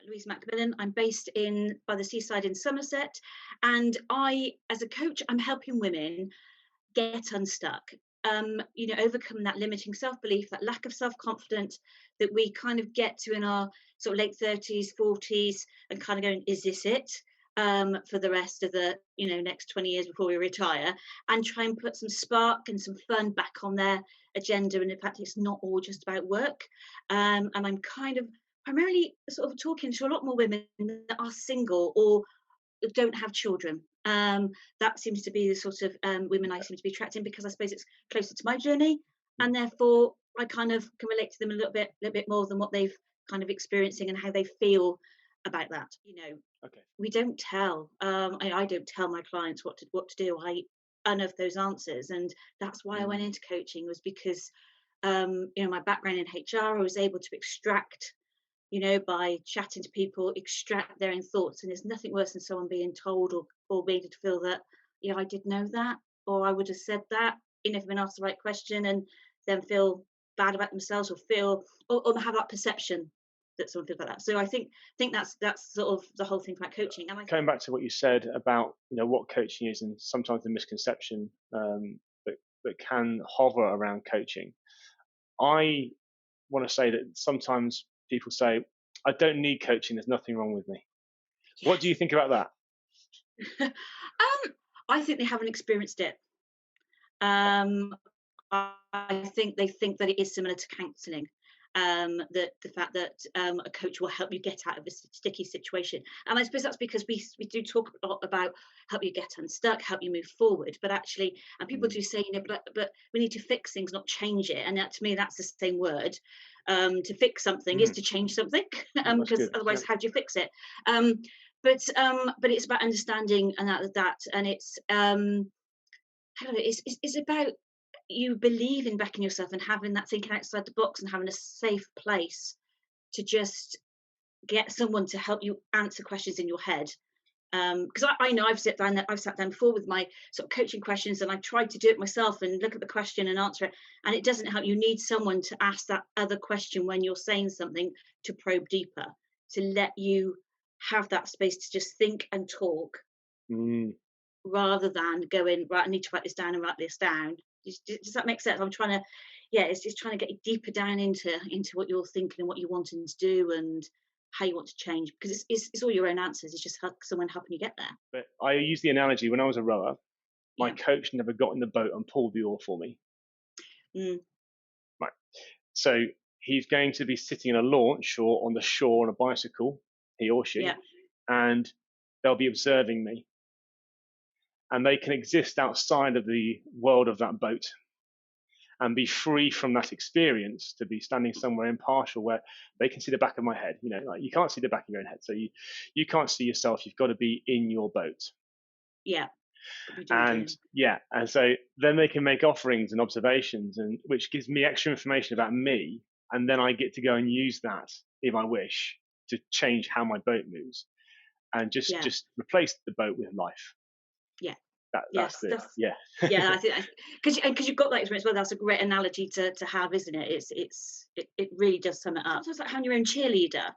Louise McMilan. I'm based by the seaside in Somerset, and as a coach, I'm helping women get unstuck. Overcome that limiting self-belief, that lack of self-confidence that we kind of get to in our sort of late 30s, 40s, and kind of going, is this it? For the rest of the next 20 years before we retire, and try and put some spark and some fun back on their agenda. And in fact, it's not all just about work. And I'm kind of primarily sort of talking to a lot more women that are single or don't have children. That seems to be the sort of women I seem to be attracting, because I suppose it's closer to my journey, and therefore I kind of can relate to them a little bit more than what they've kind of experiencing and how they feel about that. Okay. We don't tell. I don't tell my clients what to do. I unearth those answers, and that's why I went into coaching, was because my background in HR, I was able to extract, by chatting to people, extract their own thoughts. And there's nothing worse than someone being told or made to feel that, yeah, I did know that, or I would have said that, if been asked the right question, and then feel bad about themselves, or feel or have that perception that someone feels like that. So I think that's sort of the whole thing about coaching. And Coming back to what you said about what coaching is, and sometimes the misconception that can hover around coaching, I want to say that sometimes people say, I don't need coaching, there's nothing wrong with me. What do you yes. think about that? I think they haven't experienced it. Um, I think they think that it is similar to counselling. That the fact that a coach will help you get out of a sticky situation, and I suppose that's because we do talk a lot about help you get unstuck, help you move forward, but actually, and people do say, but we need to fix things, not change it, and that, to me, that's the same word. To fix something is to change something, That's because good. otherwise, Yeah. how do you fix it? But it's about understanding, and and it's I don't know, it's about you believing back in yourself and having that thinking outside the box and having a safe place to just get someone to help you answer questions in your head. Because I know I've sat down before with my sort of coaching questions, and I've tried to do it myself and look at the question and answer it, and it doesn't help. You need someone to ask that other question when you're saying something, to probe deeper, to let you have that space to just think and talk, Mm. rather than going, right, I need to write this down and write this down. Does that make sense? I'm trying to, yeah, it's just trying to get you deeper down into what you're thinking and what you're wanting to do and how you want to change, because it's all your own answers. It's just someone helping you get there. But I use the analogy, when I was a rower, my Yeah. coach never got in the boat and pulled the oar for me. Mm. Right. So he's going to be sitting in a launch or on the shore on a bicycle, he or she, Yeah. and they'll be observing me. And they can exist outside of the world of that boat and be free from that experience, to be standing somewhere impartial where they can see the back of my head. Like, you can't see the back of your own head, so you can't see yourself. You've got to be in your boat. Yeah. We do. And so then they can make offerings and observations, and which gives me extra information about me, and then I get to go and use that, if I wish, to change how my boat moves, and Yeah. just replace the boat with life. Yeah. That's Yes. the That's yeah. Yeah. I think because you've got that experience. Well, that's a great analogy to have, isn't it? It really does sum it up. Sometimes like having your own cheerleader,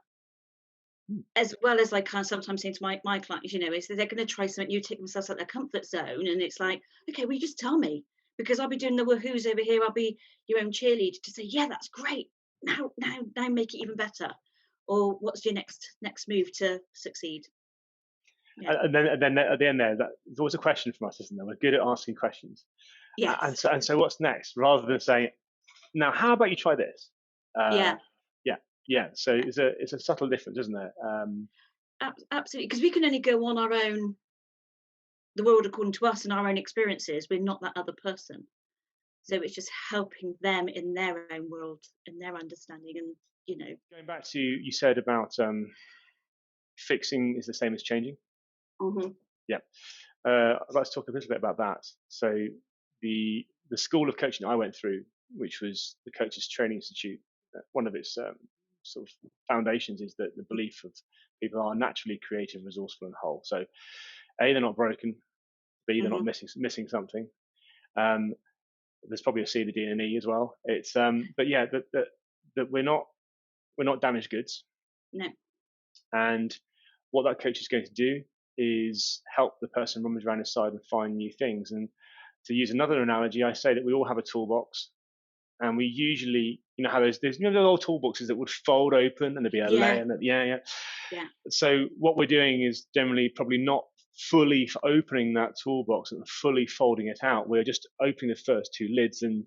as well as, like, kind of sometimes saying to my clients, is that they're going to try something new, take themselves out their comfort zone, and it's like, okay, well, you just tell me, because I'll be doing the woohoo's over here. I'll be your own cheerleader to say, yeah, that's great. Now, make it even better. Or what's your next move to succeed? Yeah. And then at the end there's always a question from us, isn't there? We're good at asking questions, and Yes. so what's next? Rather than saying, now how about you try this? Yeah. Yeah, yeah. So it's a subtle difference, isn't there? Absolutely. Because we can only go on our own, the world according to us and our own experiences. We're not that other person. So it's just helping them in their own world and their understanding, and Going back to, you said about fixing is the same as changing. Mhm. Yeah. I'd like to talk a little bit about that. So the school of coaching I went through, which was the Coaches Training Institute, one of its sort of foundations is that the belief of people are naturally creative, resourceful, and whole. So A, they're not broken. B, they're not Mhm. missing something. There's probably a C, the D, and an E as well. It's but yeah, that we're not damaged goods. No. And what that coach is going to do is help the person rummage around inside and find new things. And to use another analogy, I say that we all have a toolbox, and we usually, how there's those old toolboxes that would fold open and there'd be a Yeah, layer. Yeah. yeah, So what we're doing is generally probably not fully opening that toolbox and fully folding it out. We're just opening the first two lids and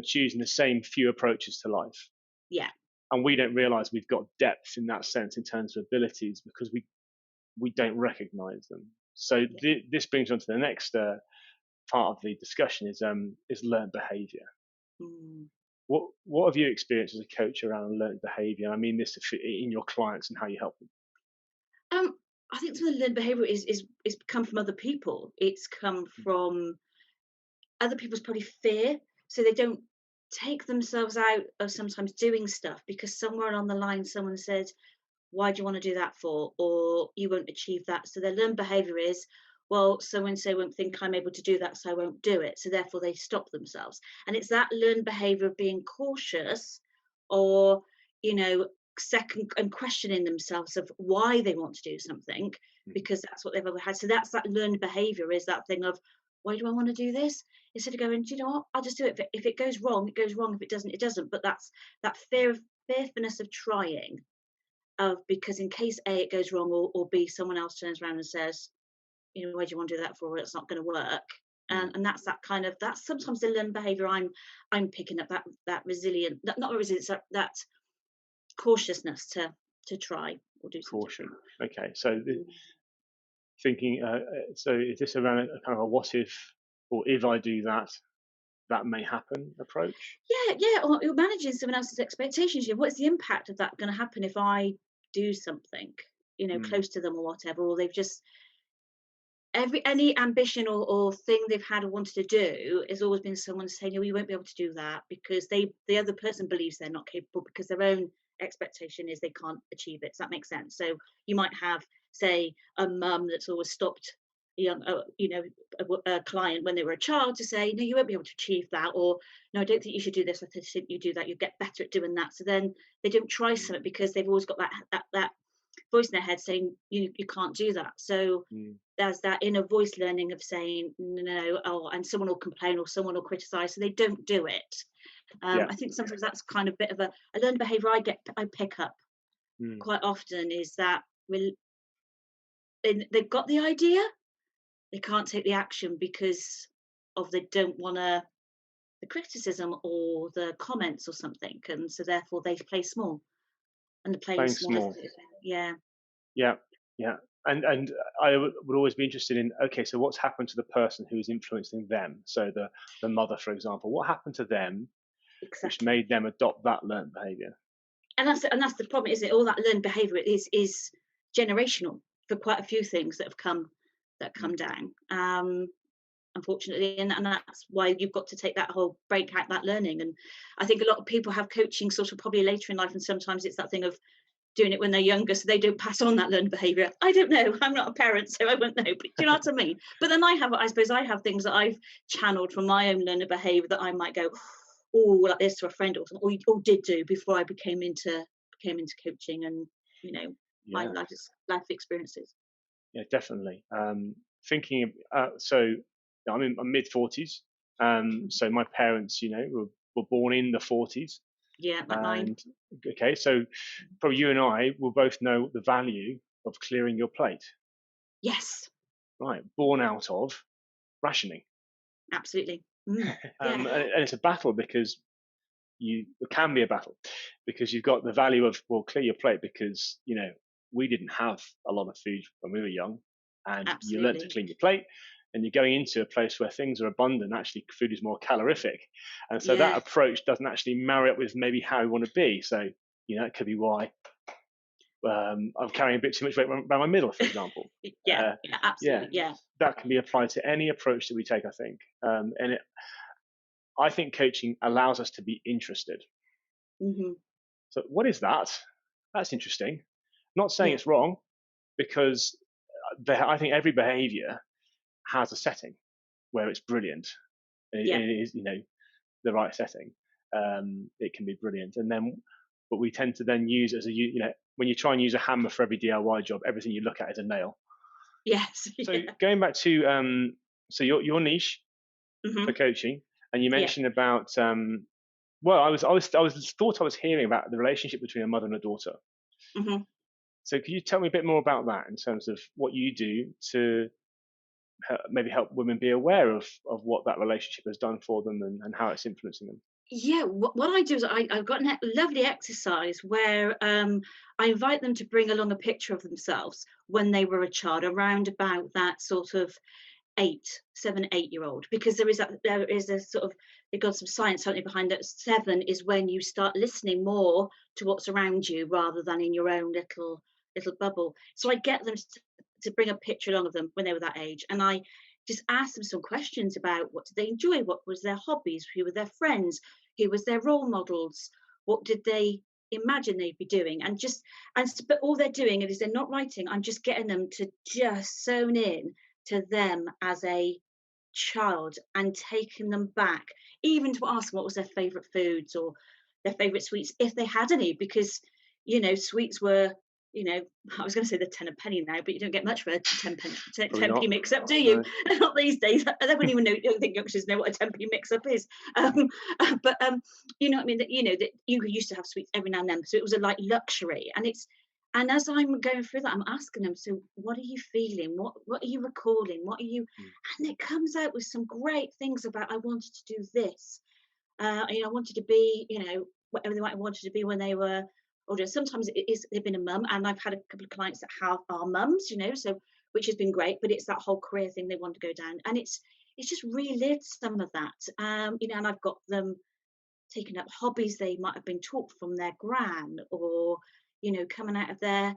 choosing the same few approaches to life. yeah. And we don't realize we've got depth in that sense in terms of abilities because we don't recognize them. So this brings on to the next part of the discussion is learned behavior. Mm. What have you experienced as a coach around learned behavior? I mean this in your clients and how you help them. I think some of the learned behaviour is come from other people. It's come from other people's probably fear, so they don't take themselves out of sometimes doing stuff because somewhere along the line someone said, "Why do you want to do that for?" or "You won't achieve that." So their learned behaviour is, "Well, so and so won't think I'm able to do that, so I won't do it." So therefore they stop themselves. And it's that learned behaviour of being cautious, or you know, second and questioning themselves of why they want to do something because that's what they've ever had. So that's that learned behaviour, is that thing of, why do I want to do this? Instead of going, do you know what? I'll just do it. If it goes wrong, it goes wrong. If it doesn't, it doesn't. But that's that fearfulness of trying, of because in case A, it goes wrong, or B, someone else turns around and says, why do you want to do that for? It's not going to work. And that's that kind of, that's sometimes the learned behavior I'm picking up, that resilient, not resilience, that cautiousness to try or do something. Caution. Okay, so Mm. thinking. So is this around a kind of a what if, or if I do that, that may happen approach? Yeah, or you're managing someone else's expectations. What's the impact of that going to happen if I do something, Mm, close to them or whatever, or they've just any ambition or thing they've had or wanted to do has always been someone saying, "Oh, you won't be able to do that," because the other person believes they're not capable because their own expectation is they can't achieve it. Does that make sense? So you might have, say, a mum that's always stopped a young, a client when they were a child to say, "No, you won't be able to achieve that," or "No, I don't think you should do this. I think you do that, you get better at doing that." So then they don't try something because they've always got that voice in their head saying, you can't do that. So mm, there's that inner voice learning of saying no, oh, and someone will complain or someone will criticize, so they don't do it. yeah. I think sometimes that's kind of bit of a learned behavior I pick up Mm, quite often, is that they've got the idea, they can't take the action because of they don't want to the criticism or the comments or something, and so therefore they play small, and the playing playing small is, small. yeah. Yeah, yeah. And I would always be interested in, okay, so what's happened to the person who is influencing them? So the mother, for example, what happened to them which Exactly. made them adopt that learned behavior? And that's the problem, isn't it? All that learned behavior is generational for quite a few things that come Mm, down. Unfortunately, and that's why you've got to take that whole break out that learning. And I think a lot of people have coaching sort of probably later in life, and sometimes it's that thing of doing it when they're younger so they don't pass on that learned behavior. I don't know. I'm not a parent, so I won't know. But do you know what I mean? But then I suppose I have things that I've channeled from my own learned behavior that I might go, oh, like this to a friend or something, or did do before I became into coaching, and you know my yeah, life experiences. yeah, definitely. Thinking, so I'm in my mid 40s. So my parents, were born in the 40s. Yeah, like mine. And okay, so probably you and I will both know the value of clearing your plate, Yes, right? Born out of rationing. absolutely. Yeah, And it's a battle because it can be a battle because you've got the value of, well, clear your plate because we didn't have a lot of food when we were young, and you learn to absolutely. clean your plate, and you're going into a place where things are abundant. Actually, food is more calorific, and so that Yeah, approach doesn't actually marry up with maybe how we want to be. So it could be why I'm carrying a bit too much weight around my middle, for example. yeah, Uh, yeah, yeah, absolutely. Yeah. that can be applied to any approach that we take, I think. And I think coaching allows us to be interested. Hmm. So, what is that? That's interesting. I'm not saying Yeah, it's wrong because I think every behavior has a setting where it's brilliant. yeah, It is, the right setting. It can be brilliant, and then, but we tend to then use it as when you try and use a hammer for every DIY job, everything you look at is a nail. Yes. So Yeah. going back to so your niche for Hmm. coaching, and you Yeah. mentioned about well, I thought I was hearing about the relationship between a mother and a daughter. Hmm. So could you tell me a bit more about that in terms of what you do to maybe help women be aware of what that relationship has done for them, and how it's influencing them? Yeah, what I do is I've got a lovely exercise where I invite them to bring along a picture of themselves when they were a child, around about that sort of 7, 8 year old, because there is a sort of, they've got some science something behind that. 7 is when you start listening more to what's around you rather than in your own little bubble. So I get them to bring a picture along of them when they were that age, and I just ask them some questions about what did they enjoy, what was their hobbies, who were their friends, who was their role models, what did they imagine they'd be doing, and just, but all they're doing is they're not writing. I'm just getting them to just zone in to them as a child and taking them back, even to ask them what was their favorite foods or their favorite sweets if they had any, because sweets were, I was going to say the 10 a penny now, but you don't get much for a Probably 10p not. mix up, do you? No. Not these days. I don't even know. I don't think youngsters know what a 10p mix up is. Um, but you know what I mean? That you used to have sweets every now and then, so it was a like luxury, and as I'm going through that, I'm asking them, so what are you feeling? What are you recalling? What are you? Mm. And it comes out with some great things about, I wanted to do this. I wanted to be, whatever they might have wanted to be when they were older. Sometimes it is they've been a mum, and I've had a couple of clients that have are mums, so which has been great. But it's that whole career thing they want to go down, and it's just relived some of that. And I've got them taking up hobbies they might have been taught from their gran, or coming out of their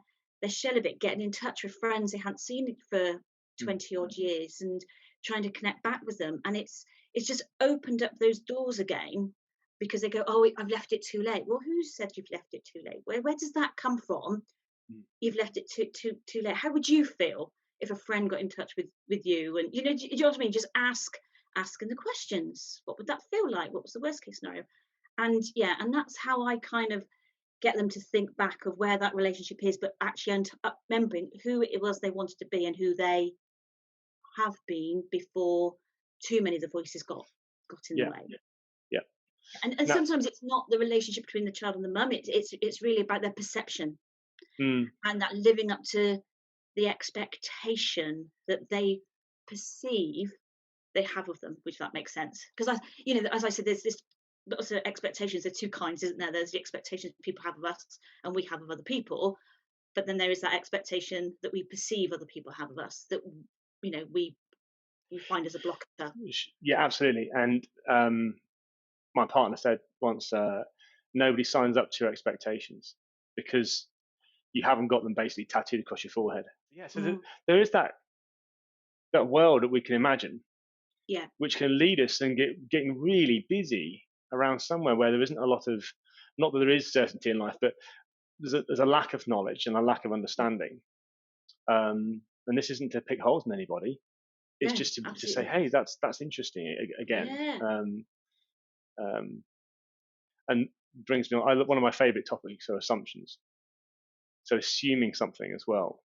shell of it, getting in touch with friends they hadn't seen for Mm. 20 odd years, and trying to connect back with them. And it's just opened up those doors again, because they go, oh, I've left it too late. Well, who said you've left it too late? Where does that come from? Mm. You've left it too late. How would you feel if a friend got in touch with you? And do you know what I mean? Just asking the questions. What would that feel like? What was the worst case scenario? And yeah, and that's how I kind of get them to think back of where that relationship is, but actually remembering who it was they wanted to be and who they have been before too many of the voices got in the Yeah. way. Yeah. And Now, sometimes it's not the relationship between the child and the mum. It's really about their perception, mm, and that living up to the expectation that they perceive they have of them, which that makes sense. Because as I said, there's this lots of expectations. There's two kinds, isn't there? There's the expectations people have of us and we have of other people, but then there is that expectation that we perceive other people have of us, that we find as a blocker. yeah, absolutely. And my partner said once, nobody signs up to your expectations because you haven't got them basically tattooed across your forehead. Yeah, so Mm, there is that world that we can imagine, yeah, which can lead us and getting really busy around somewhere where there isn't a lot of, not that there is certainty in life, but there's a lack of knowledge and a lack of understanding. And this isn't to pick holes in anybody. It's no, just to say, absolutely, hey, that's interesting again. yeah, Um, and brings me on. One of my favorite topics are assumptions. So assuming something as well,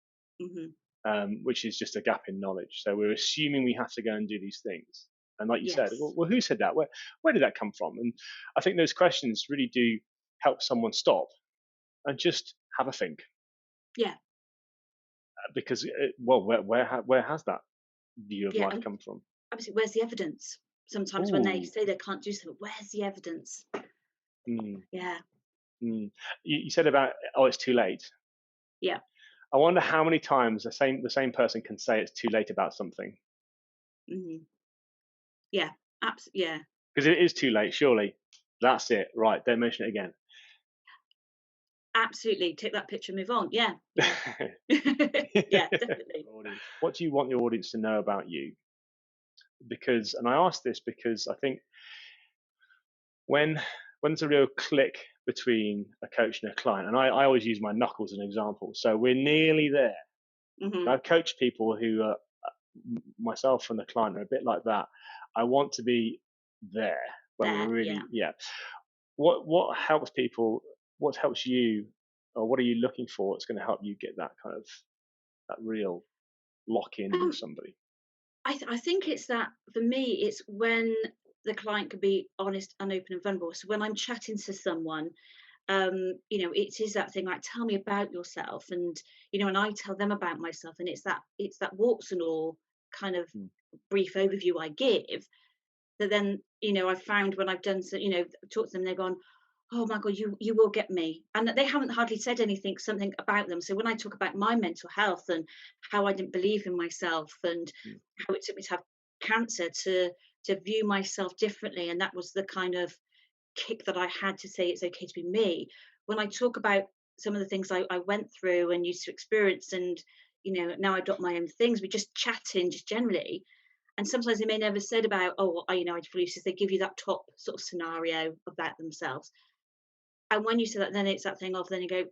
hmm, which is just a gap in knowledge. So we're assuming we have to go and do these things. And like you said, yes, well, who said that? Where did that come from? And I think those questions really do help someone stop and just have a think, yeah, because well, where has that view of yeah. life And come from? obviously, where's the evidence? Sometimes when they Oh, say they can't do something, where's the evidence? mm, Yeah, mm. You said about, oh, it's too late. yeah, I wonder how many times the same person can say it's too late about something, hmm, yeah, yeah. because it is too late. Surely, that's it. Right? Don't mention it again. Absolutely, take that picture, move on. Yeah, yeah. Yeah, definitely. Audience. What do you want the audience to know about you? Because, and I ask this because I think when there's a real click between a coach and a client, and I always use my knuckles as an example. So we're nearly there. Hmm. I've coached people who are, myself and the client are a bit like that. I want to be there when There, we're yeah. really, yeah. What helps people? What helps you or what are you looking for that's going to help you get that kind of that real lock in with Um, somebody? I think it's that for me, it's when the client can be honest and open and vulnerable. So when I'm chatting to someone, it is that thing like, tell me about yourself, and and I tell them about myself, and it's that warts and all kind of Mm. brief overview I give. That then, I've found when I've done so, talked to them, they've gone, "Oh my God, you will get me." And they haven't hardly said something about them. So when I talk about my mental health and how I didn't believe in myself and Mm. how it took me to have cancer to view myself differently, and that was the kind of kick that I had to say it's okay to be me. When I talk about some of the things I went through and used to experience, and now I adopt my own things, we just chatting just generally, and sometimes they may never said about, oh, I feel they give you that top sort of scenario about themselves. And when you say that, then it's that thing of, then you go,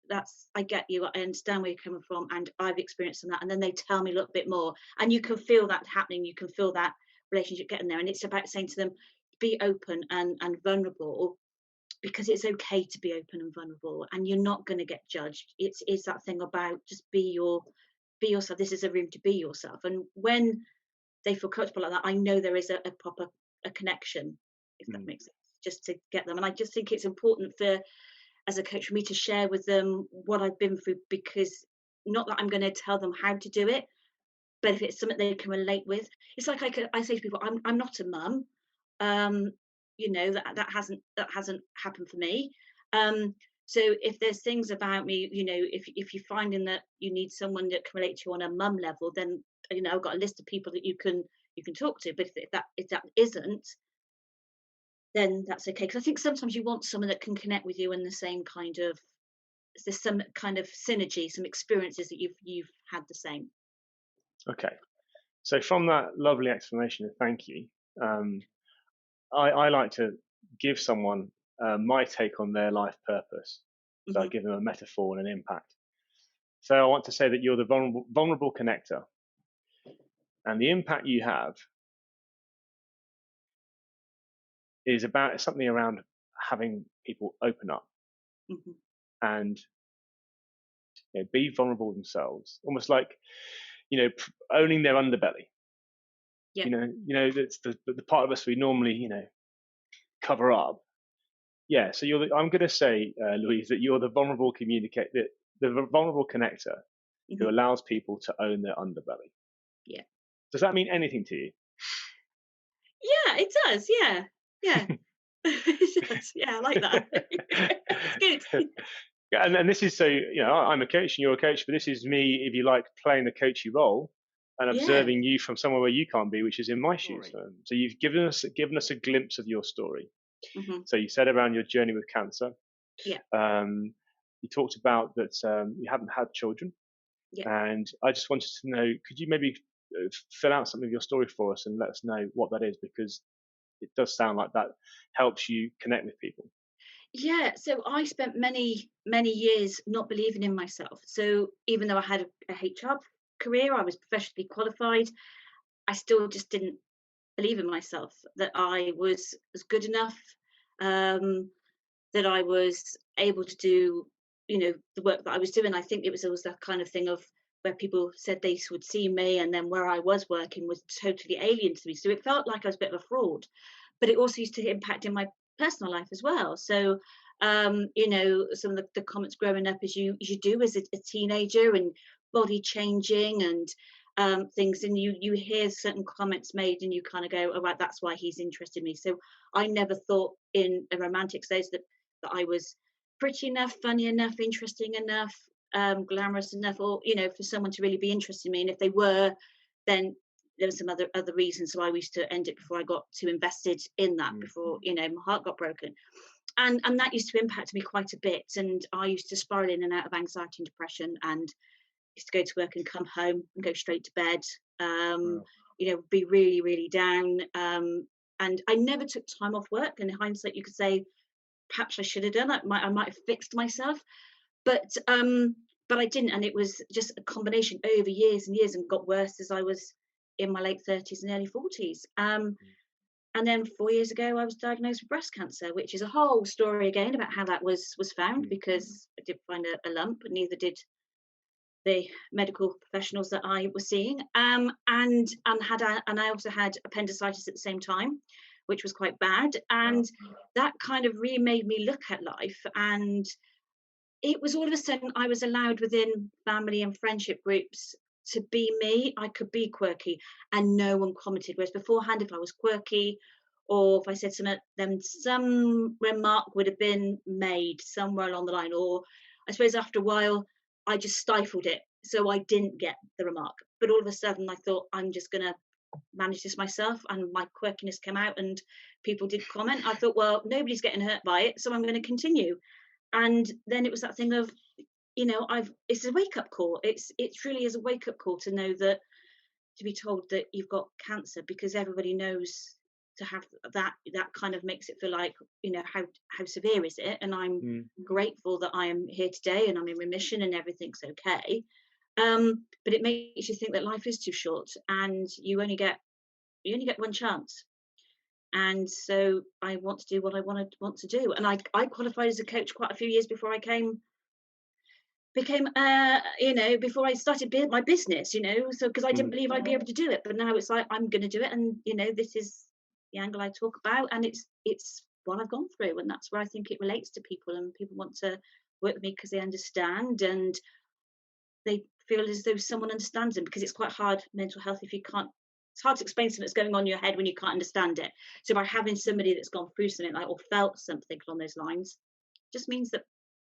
that's, I get you, I understand where you're coming from, and I've experienced that. And then they tell me a little bit more. And you can feel that happening, you can feel that relationship getting there. And it's about saying to them, be open and vulnerable, because it's okay to be open and vulnerable, and you're not going to get judged. It's that thing about just be yourself. This is a room to be yourself. And when they feel comfortable like that, I know there is a proper a connection, if that Mm. makes sense, just to get them. And I just think it's important for, as a coach, for me to share with them what I've been through, because not that I'm going to tell them how to do it, but if it's something they can relate with. It's like I say to people, I'm not a mum. um that hasn't happened for me. So if there's things about me, if you're finding that you need someone that can relate to you on a mum level, then I've got a list of people that you can talk to. But if that isn't, then that's okay, because I think sometimes you want someone that can connect with you in the same kind of, there's some kind of synergy, some experiences that you've had the same. Okay. So from that lovely explanation, and thank you, um, I like to give someone my take on their life purpose. So I Hmm. give them a metaphor and an impact. So I want to say that you're the vulnerable connector, and the impact you have is about something around having people open up Hmm. and be vulnerable themselves, almost like owning their underbelly. Yeah. That's the part of us we normally cover up. Yeah, so I'm going to say, Louise, that you're the vulnerable connector who Hmm. allows people to own their underbelly. Yeah. Does that mean anything to you? Yeah, it does. Yeah. Yeah. It does. Yeah, I like that. It's good. Yeah, and this is so, I'm a coach and you're a coach, but this is me, if you like, playing the coachy role and Yeah. observing you from somewhere where you can't be, which is in my shoes. Story. So you've given us a glimpse of your story. Hmm. So you said around your journey with cancer. Yeah. Um, you talked about that you haven't had children, Yeah. and I just wanted to know, could you maybe fill out some of your story for us and let us know what that is, because it does sound like that helps you connect with people. Yeah. So I spent many, many years not believing in myself. So even though I had a HR career, I was professionally qualified, I still just didn't believe in myself, that I was good enough, um, that I was able to do, the work that I was doing. I think it was always that kind of thing of where people said they would see me, and then where I was working was totally alien to me. So it felt like I was a bit of a fraud, but it also used to impact in my personal life as well. So, some of the comments growing up, as you do as a teenager, and body changing and things, and you hear certain comments made, and you kind of go, "Oh, right, that's why he's interested in me." So I never thought in a romantic stage that I was pretty enough, funny enough, interesting enough, glamorous enough, or for someone to really be interested in me. And if they were, then there were some other reasons. So I used to end it before I got too invested in that, Mm. before my heart got broken, and that used to impact me quite a bit. And I used to spiral in and out of anxiety and depression, and used to go to work and come home and go straight to bed. Um, Wow. be really, really down. And I never took time off work. And in hindsight, you could say perhaps I should have done. I might have fixed myself, but I didn't. And it was just a combination over years and years, and got worse as I was in my late 30s and early 40s. And then 4 years ago, I was diagnosed with breast cancer, which is a whole story again about how that was found, Mm. because I did find a lump, but neither did the medical professionals that I was seeing. And I also had appendicitis at the same time, which was quite bad. Wow. And that kind of remade me look at life. And it was all of a sudden I was allowed within family and friendship groups to be me. I could be quirky and no one commented. Whereas beforehand, if I was quirky or if I said something, then some remark would have been made somewhere along the line. Or I suppose after a while, I just stifled it. So I didn't get the remark. But all of a sudden, I thought, I'm just going to manage this myself. And my quirkiness came out and people did comment. I thought, well, nobody's getting hurt by it. So I'm going to continue. And then it was that thing of, it's a wake up call. It truly is a wake up call to know that, to be told that you've got cancer, because everybody knows to have that kind of makes it feel like, how severe is it? And I'm Mm. grateful that I am here today and I'm in remission and everything's okay. But it makes you think that life is too short and you only get one chance. And so I want to do what I want to do. And I qualified as a coach quite a few years before I became before I started my business, so because I didn't Mm. believe I'd be able to do it, but now it's like I'm going to do it. And this is the angle I talk about, and it's what I've gone through, and that's where I think it relates to people, and people want to work with me because they understand and they feel as though someone understands them, because it's quite hard, mental health, if you can't, it's hard to explain something that's going on in your head when you can't understand it. So by having somebody that's gone through something like, or felt something along those lines, just means that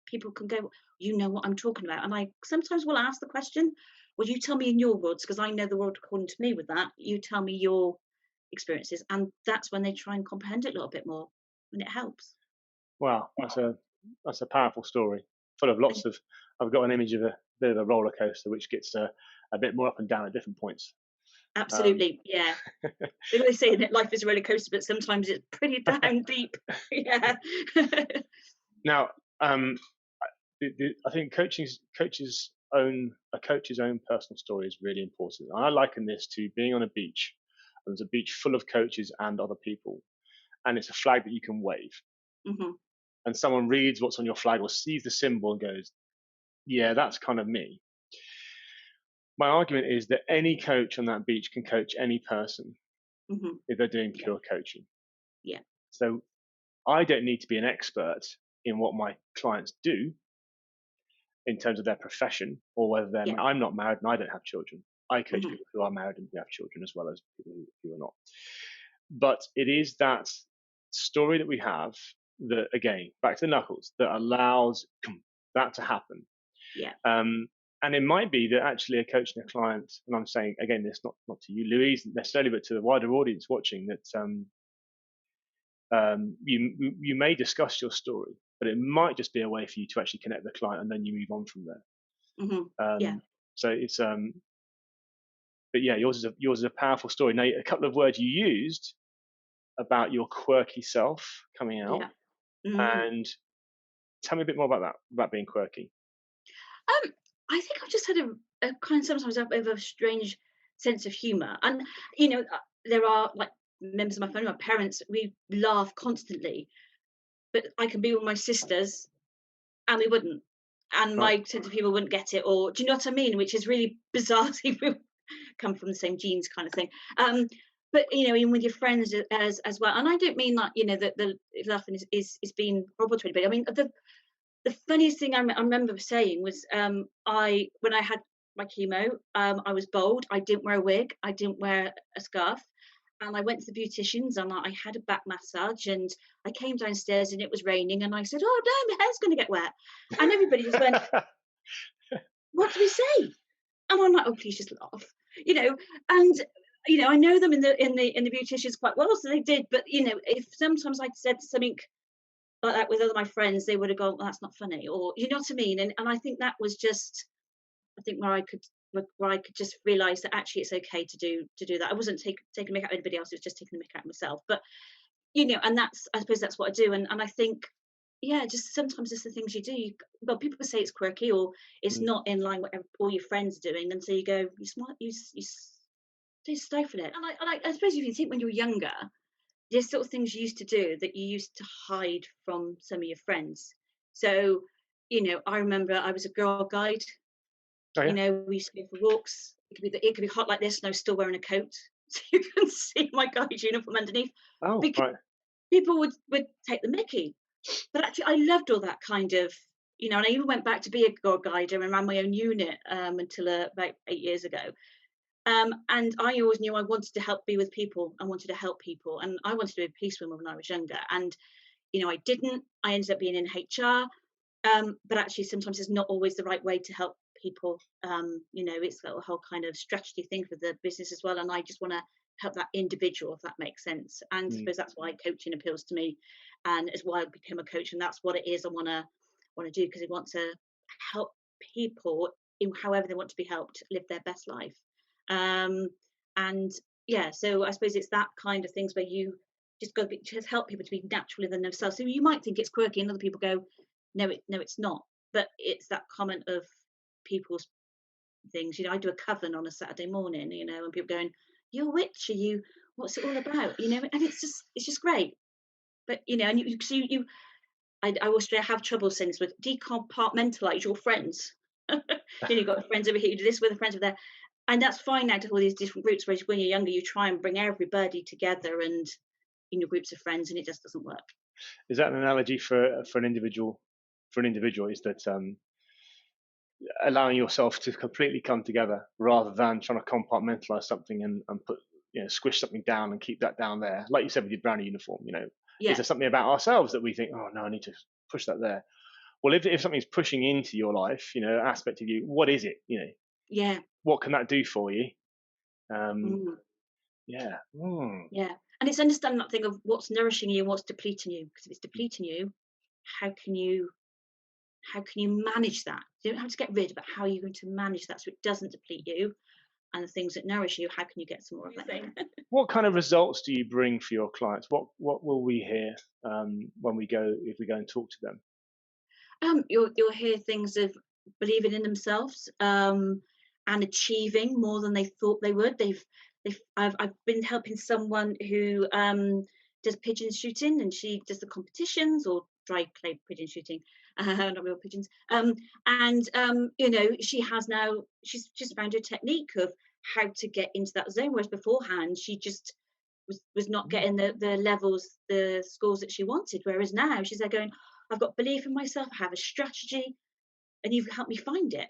people can go, you know what I'm talking about. And I sometimes will ask the question, well, you tell me in your words, because I know the world according to me with that. You tell me your experiences. And that's when they try and comprehend it a little bit more, and it helps. Wow, that's a powerful story, full of lots And of. I've got an image of a bit of a roller coaster, which gets a bit more up and down at different points. Um, absolutely, yeah. They always say that life is a roller coaster, but sometimes it's pretty down deep. Yeah. now, um, I think a coach's own personal story is really important. And I liken this to being on a beach. There's a beach full of coaches and other people, and it's a flag that you can wave. Hmm. And someone reads what's on your flag or sees the symbol and goes, "Yeah, that's kind of me." My argument is that any coach on that beach can coach any person Hmm. if they're doing Yeah. pure coaching. Yeah. So I don't need to be an expert in what my clients do in terms of their profession, or whether Yeah. I'm not married and I don't have children. I coach Hmm. people who are married and who have children, as well as people who are not. But it is that story that we have that, again, back to the knuckles, that allows that to happen. Yeah. Um, and it might be that actually a coach and a client, and I'm saying again, this not to you, Louise, necessarily, but to the wider audience watching, that you may discuss your story, but it might just be a way for you to actually connect with the client, and then you move on from there. Hmm. Yeah. So it's but yeah, yours is a powerful story. Now, a couple of words you used about your quirky self coming out, Yeah. Mm. and tell me a bit more about that, about being quirky. I think I've just had a kind of sometimes a bit of a strange sense of humour, and there are like members of my family, my parents, we laugh constantly, but I can be with my sisters and we wouldn't, and Right. my sense of humour wouldn't get it, or do you know what I mean? Which is really bizarre. We come from the same genes, kind of thing. But even with your friends as well, and I don't mean that that the laughing is being horrible to anybody. I mean the funniest thing I remember saying was, I when I had my chemo, I was bold. I didn't wear a wig. I didn't wear a scarf. And I went to the beauticians and I had a back massage, and I came downstairs and it was raining, and I said, "Oh no, my hair's going to get wet." And everybody just went, "What do we say?" And I'm like, "Oh, please just laugh," you know. And I know them in the beauticians quite well, so they did. But if sometimes I'd said something like that with other my friends, they would have gone, well, "That's not funny," or you know what I mean. And I think that was just, I think where I could just realise that actually it's okay to do that. I wasn't taking the mick out of anybody else; it was just taking the mick out of myself. But and that's, I suppose that's what I do. And I think, yeah, just sometimes it's the things you do. Well, people say it's quirky or it's Mm. not in line with what all your friends are doing, and so you go, you smart, you stifle it. And I suppose if you think when you're younger, there's sort of things you used to do that you used to hide from some of your friends. So, I remember I was a girl guide. Oh yeah. We used to go for walks. It could be hot like this, and I was still wearing a coat, so you can see my guide uniform underneath. Oh Because right. people would take the mickey. But actually, I loved all that kind of, and I even went back to be a girl guider and ran my own unit until about 8 years ago. And I always knew I wanted to help be with people. I wanted to help people, and I wanted to be a policewoman when I was younger. And I didn't. I ended up being in HR. But actually, sometimes it's not always the right way to help people. It's a whole kind of strategy thing for the business as well. And I just want to help that individual, if that makes sense. And I Mm. suppose that's why coaching appeals to me, and is why I became a coach. And that's what it is. I want to do, because I want to help people in however they want to be helped live their best life. Um, and yeah, so I suppose it's that kind of things where you just help people to be natural within themselves. So you might think it's quirky, and other people go, no, it's not. But it's that comment of people's things. I do a coven on a Saturday morning, and people going, "You're a witch? Are you? What's it all about?" And it's just great. But and I always say I have trouble things with decompartmentalize your friends. You've got friends over here, you do this with the friends over there, and that's fine now to have all these different groups. Whereas when you're younger, you try and bring everybody together and in your groups of friends, and it just doesn't work. Is that an analogy for an individual? For an individual, is that allowing yourself to completely come together rather than trying to compartmentalize something and put squish something down and keep that down there, like you said with your brownie uniform. Is Yeah, there something about ourselves that we think, oh no, I need to push that there? Well, if something's pushing into your life, aspect of you, what is it? yeah. What can that do for you? um Mm. yeah. Mm. Yeah, and it's understanding that thing of what's nourishing you and what's depleting you. Because if it's depleting you, how can you manage that? You don't have to get rid, but how are you going to manage that so it doesn't deplete you? And the things that nourish you, how can you get some more of that? What kind of results do you bring for your clients? What will we hear when we go if we go and talk to them? You'll hear things of believing in themselves, and achieving more than they thought they would. I've been helping someone who does pigeon shooting, and she does the competitions, or dry clay pigeon shooting, not real pigeons. And she has now she's found a technique of how to get into that zone, whereas beforehand she just was not Mm. getting the levels, the scores that she wanted. Whereas now she's there going, I've got belief in myself, I have a strategy, and you've helped me find it.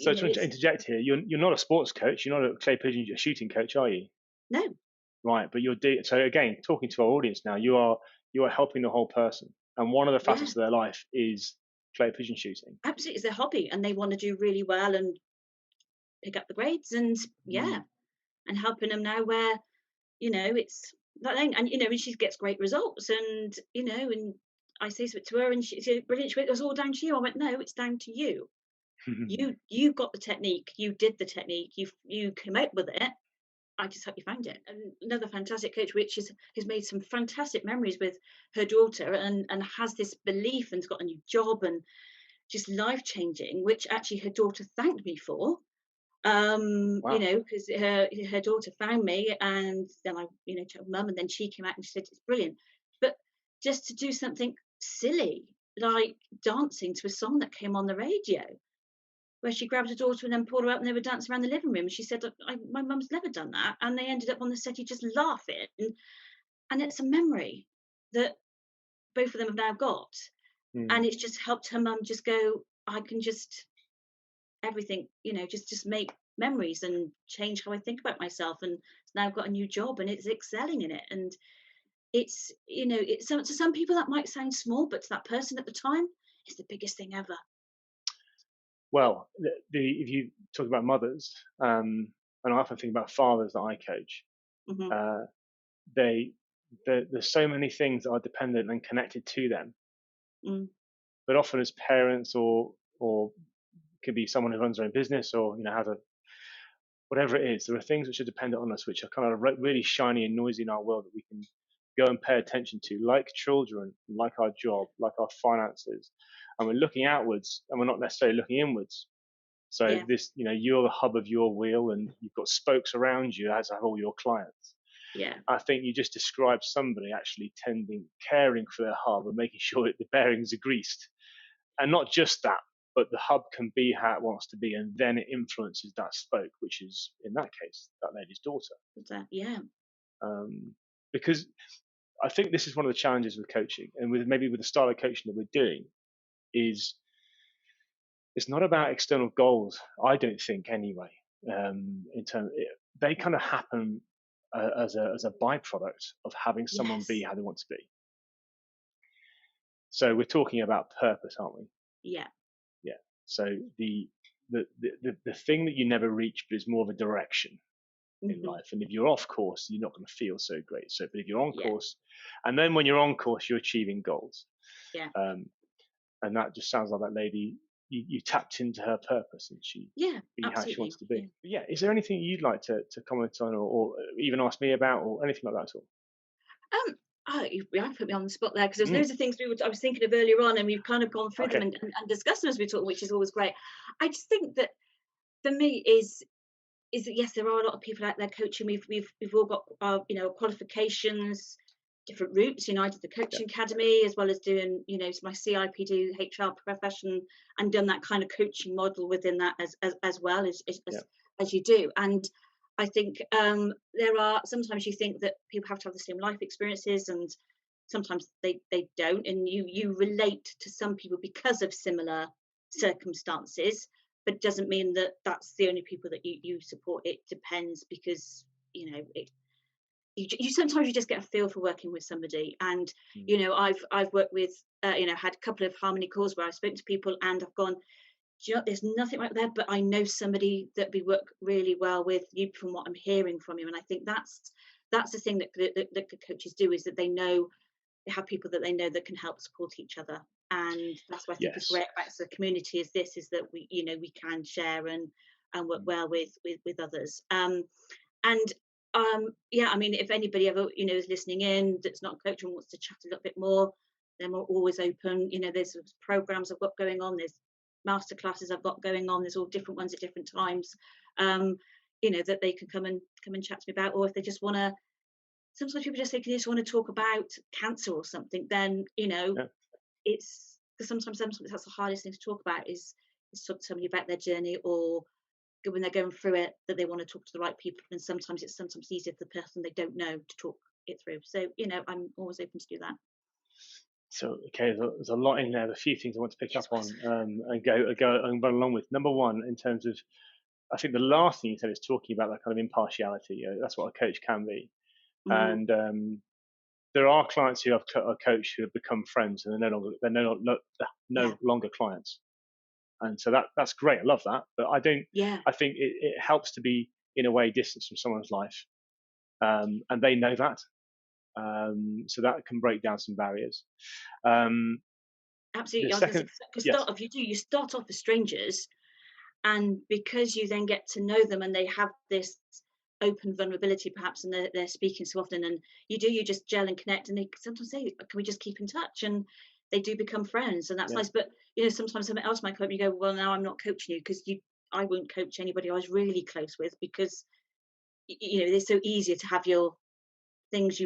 So to It's interject here, you're not a sports coach, you're not a clay pigeon shooting coach, are you? no, Right, but so again, talking to our audience now, you are helping the whole person, and one of the yeah, facets of their life is clay pigeon shooting. absolutely, it's their hobby, and they want to do really well and pick up the grades, and yeah, Mm. and helping them now where it's that thing, and and she gets great results, and and I say something to her, and she said, "Brilliant!" She went, "It was all down to you." I went, "No, it's down to you. You got the technique, you did the technique, you came out with it. I just hope you find it." And another fantastic coach, which has made some fantastic memories with her daughter, and has this belief, and's got a new job, and just life changing, which actually her daughter thanked me for. Wow. Because her daughter found me, and then I, told mum, and then she came out and she said it's brilliant. But just to do something silly like dancing to a song that came on the radio, where she grabbed her daughter and then pulled her up, and they were dancing around the living room. And she said, "Look, my mum's never done that." And they ended up on the settee just laughing. And it's a memory that both of them have now got. Mm. And it's just helped her mum just go, I can just everything, just make memories and change how I think about myself. And it's now got a new job and it's excelling in it. And it's to some people that might sound small, but to that person at the time, it's the biggest thing ever. Well, if you talk about mothers, and I often think about fathers that I coach, Hmm. uh, they there's so many things that are dependent and connected to them, Mm, but often as parents or could be someone who runs their own business or has a whatever it is, there are things which are dependent on us which are kind of really shiny and noisy in our world that we can go and pay attention to, like children, like our job, like our finances, and we're looking outwards and we're not necessarily looking inwards. So yeah. this, you're the hub of your wheel, and you've got spokes around you, as have all your clients. Yeah. I think you just described somebody actually caring for their hub and making sure that the bearings are greased. And not just that, but the hub can be how it wants to be, and then it influences that spoke, which is, in that case, that lady's daughter. Yeah. Um, because I think this is one of the challenges with coaching, and with the style of coaching that we're doing, is it's not about external goals. I don't think anyway. In terms, they kind of happen as a byproduct of having someone be Yes. how they want to be. So we're talking about purpose, aren't we? Yeah. Yeah. So the thing that you never reach, but is more of a direction in Hmm. life. And if you're off course, you're not going to feel so great. So, but if you're on Yeah. course, and then when you're on course, you're achieving goals. Yeah. Um, and that just sounds like that lady. You tapped into her purpose, and she Yeah. be how she Absolutely. wants to be. Yeah. But yeah, is there anything you'd like to comment on, or even ask me about, or anything like that at all? Um, you have put me on the spot there because there's Mm, loads of things I was thinking of earlier on, and we've kind of gone through them okay. and discussed them as we talk, which is always great. I just think that for me is that yes, there are a lot of people out there coaching. We've all got our qualifications, different routes. I did the Yeah. coaching academy as well as doing my CIPD HR profession, and done that kind of coaching model within that as well Yeah. as you do. And I think there are sometimes you think that people have to have the same life experiences, and sometimes they don't, and you relate to some people because of similar circumstances, but doesn't mean that that's the only people that you support. It depends because you sometimes you just get a feel for working with somebody. And Mm, I've worked with had a couple of harmony calls where I've spoken to people and I've gone, do you know, there's nothing right there, but I know somebody that we work really well with you from what I'm hearing from you. And I think that's the thing that the coaches do, is that they have people that they know that can help support each other. And that's what I think is yes. great about the community, is that we can share and work Mm, well with others. And yeah, I mean, if anybody ever is listening in that's not a coach and wants to chat a little bit more, then we're always open. There's programs I've got going on, there's master classes I've got going on, there's all different ones at different times. um that they can come and chat to me about. Or if they just want to, sometimes people just say, "Can you just want to talk about cancer or something?" Then yeah. it's because sometimes that's the hardest thing to talk about, is talk to somebody about their journey, or when they're going through it, that they want to talk to the right people. And sometimes it's easier for the person they don't know to talk it through. So I'm always open to do that. So okay, there's a lot in there. There's a few things I want to pick Yes, up was. on, and go and run along with. Number one, in terms of, I think the last thing you said is talking about that kind of impartiality. That's what a coach can be. Mm, And there are clients who have a coach who have become friends, and yeah, no longer clients. And so that's great. I love that. But I don't. yeah, I think it helps to be in a way distanced from someone's life, and they know that. So that can break down some barriers. Um, the absolutely. I was going to say, second, because yes, you start off as strangers, and because you then get to know them and they have this open vulnerability perhaps, and they're speaking so often, and you just gel and connect, and they sometimes say, "Can we just keep in touch?" And they do become friends, and that's yeah, nice. But sometimes someone else might come up and you go, "Well, now I'm not coaching you because I won't coach anybody I was really close with, because it's so easier to have your things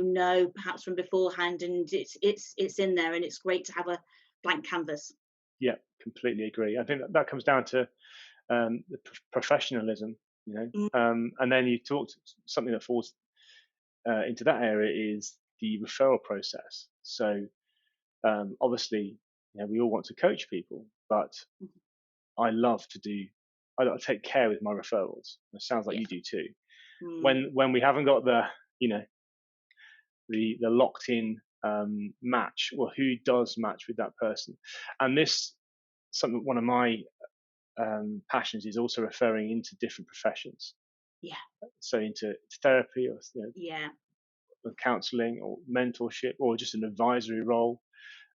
perhaps from beforehand, and it's in there, and it's great to have a blank canvas." yeah, completely agree. I think that comes down to the professionalism, Mm, and then you talked something that falls into that area is the referral process. So obviously, we all want to coach people, but mhm. I love to do. I take care with my referrals. It sounds like Yeah. you do too. Mm, When we haven't got you know the locked in match, or who does match with that person, and this something one of my passions is also referring into different professions, yeah. so into therapy, or Yeah. counselling, or mentorship, or just an advisory role.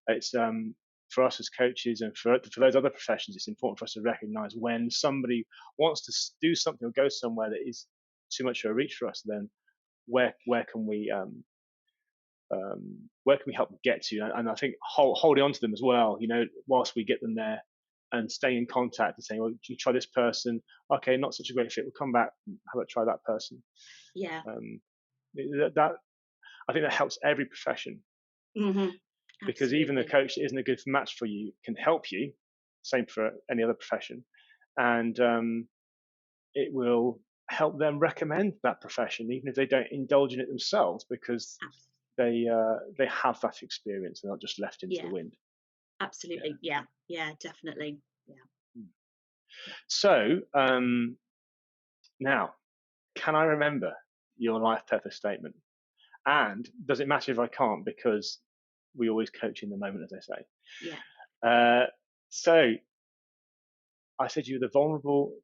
It's for us as coaches, and for those other professions, it's important for us to recognise when somebody wants to do something or go somewhere that is too much of a reach for us. Then where can we help them get to? And I think holding on to them as well, whilst we get them there, and staying in contact and saying, well, you try this person. Okay, not such a great fit. We'll come back. How about try that person? Yeah. Um, That I think that helps every profession, Hmm. because even the Absolutely. coach that isn't a good match for you can help you. Same for any other profession, and it will help them recommend that profession, even if they don't indulge in it themselves, because Abs- they have that experience and not just left into the Yeah, wind. Yeah. absolutely. Yeah, yeah, definitely. Yeah. So now, can I remember your life purpose statement? And does it matter if I can't? Because we always coach in the moment, as they say. Yeah. So I said you're the vulnerable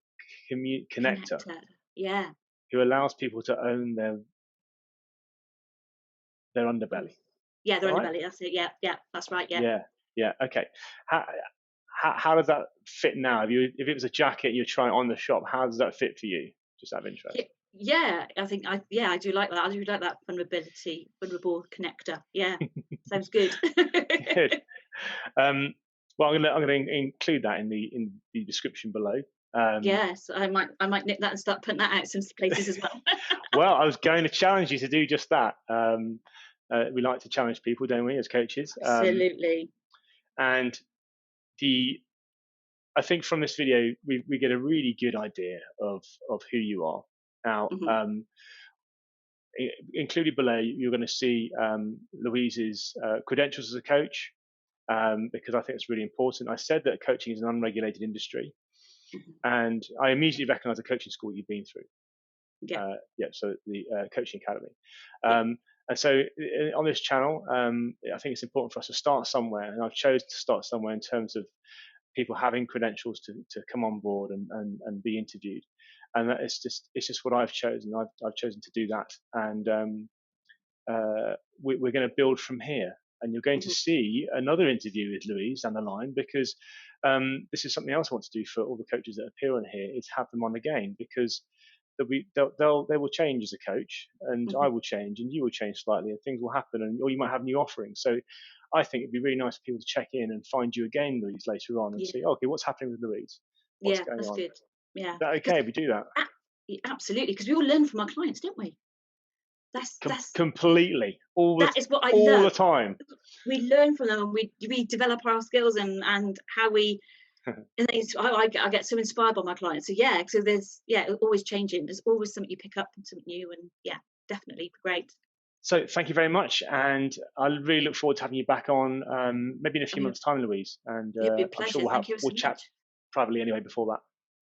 connector Connector. Yeah. who allows people to own their Oh, underbelly. Is yeah, that they're right? underbelly. That's it. Yeah, yeah, that's right. Yeah. Yeah. Yeah. Okay. How, how does that fit now? If it was a jacket you try it on the shop, how does that fit for you? Just out of interest. Yeah, I think yeah, I do like that. I do like that vulnerable connector. Yeah, sounds good. Good. Um, well, I'm going to include that in the description below. Um, Yes, I might nick that and start putting that out some places as well. well, I was going to challenge you to do just that. We like to challenge people, don't we, as coaches? Absolutely. And the I think from this video we get a really good idea of who you are. Now, Hmm. included below, you're going to see Louise's credentials as a coach, because I think it's really important. I said that coaching is an unregulated industry, Hmm. and I immediately recognise the coaching school you've been through. Yeah, Yeah, so the coaching academy. yeah. And so on this channel, I think it's important for us to start somewhere, and I've chosen to start somewhere in terms of people having credentials to come on board and be interviewed, and that is it's just what I've chosen. I've chosen to do that, and we're going to build from here. And you're going to Hmm. see another interview with Louise down the line, because this is something else I want to do for all the coaches that appear on here, is have them on again, because they will change as a coach, and Hmm. I will change, and you will change slightly, and things will happen, and or you might have new offerings. So I think it'd be really nice for people to check in and find you again, Louise, later on, and Yeah, see, okay, what's happening with Louise? What's yeah. going That's on? good. Yeah, Is that okay because if we do that? absolutely, because we all learn from our clients, don't we? Completely, That is what I all the love. time. We learn from them, and we develop our skills and how we. And I get so inspired by my clients. So yeah, so there's always changing. There's always something you pick up and something new, and yeah, definitely great. So thank you very much, and I really look forward to having you back on, maybe in a few Um, months' time, Louise. And it'd be a I'm sure pleasure. Thank you ever we'll so chat much. privately anyway before that.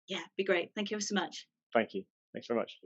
Yeah, be great. Thank you ever so much. Thank you. Thanks very much.